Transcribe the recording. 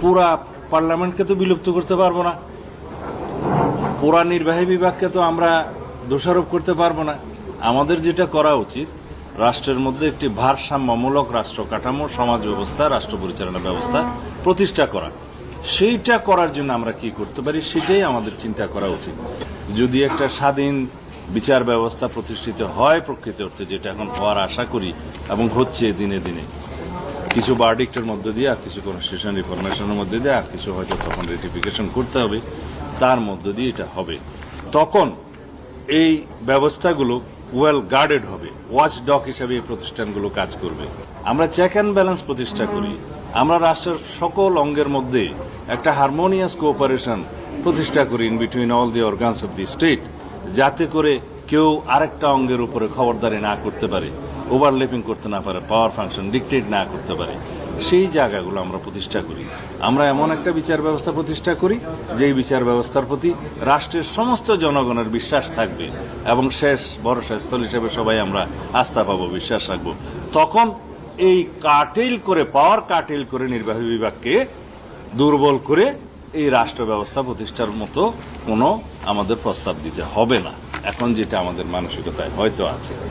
পুরা পার্লামেন্টকে তো বিলুপ্ত করতে পারবো না, পুরা নির্বাহী বিভাগকে তো আমরা দোষারোপ করতে পারবো না। আমাদের যেটা করা উচিত, রাষ্ট্রের মধ্যে একটি ভারসাম্যমূলক রাষ্ট্র কাঠামো, সমাজ ব্যবস্থা, রাষ্ট্র পরিচালনা ব্যবস্থা প্রতিষ্ঠা করা। সেইটা করার জন্য আমরা কি করতে পারি সেটাই আমাদের চিন্তা করা উচিত। যদি একটা স্বাধীন বিচার ব্যবস্থা প্রতিষ্ঠিত হয় প্রকৃত অর্থে, যেটা এখন হওয়ার আশা করি এবং হচ্ছে দিনে দিনে, কিছু ভার্ডিক্টের মধ্যে দিয়ে আর কিছু কনস্টিটিউশন রিফরমেশনের মধ্যে দিয়ে আর কিছু হয়তো তখন রেটিফিকেশন করতে হবে, তার মধ্য দিয়ে এটা হবে। তখন এই ব্যবস্থাগুলো ওয়েল গার্ডেড হবে, ওয়াচ ডগ হিসেবে এই প্রতিষ্ঠানগুলো কাজ করবে। আমরা চেক অ্যান্ড ব্যালেন্স প্রতিষ্ঠা করি, আমরা রাষ্ট্রের সকল অঙ্গের মধ্যে একটা হারমোনিয়াস কোঅপারেশন প্রতিষ্ঠা করি in between all the organs of the state, যাতে করে কেউ আরেকটা অঙ্গের উপরে খবরদারি না করতে পারে, ওভারল্যাপিং করতে না পারে, পাওয়ার ফাংশন ডিকটেট না করতে পারে। সেই জায়গাগুলো আমরা প্রতিষ্ঠা করি। আমরা এমন একটা বিচার ব্যবস্থা প্রতিষ্ঠা করি যেই বিচার ব্যবস্থার প্রতি রাষ্ট্রের সমস্ত জনগণের বিশ্বাস থাকবে এবং শেষ ভরসা স্থল হিসেবে সবাই আমরা আস্থা পাবো, বিশ্বাস রাখবো। তখন এই কাটেল করে, পাওয়ার কাটেল করে নির্বাহী বিভাগকে দুর্বল করে এই রাষ্ট্র ব্যবস্থা প্রতিষ্ঠার মতো কোনো আমাদের প্রস্তাব দিতে হবে না, এখন যেটা আমাদের মানসিকতায় হয়তো আছে।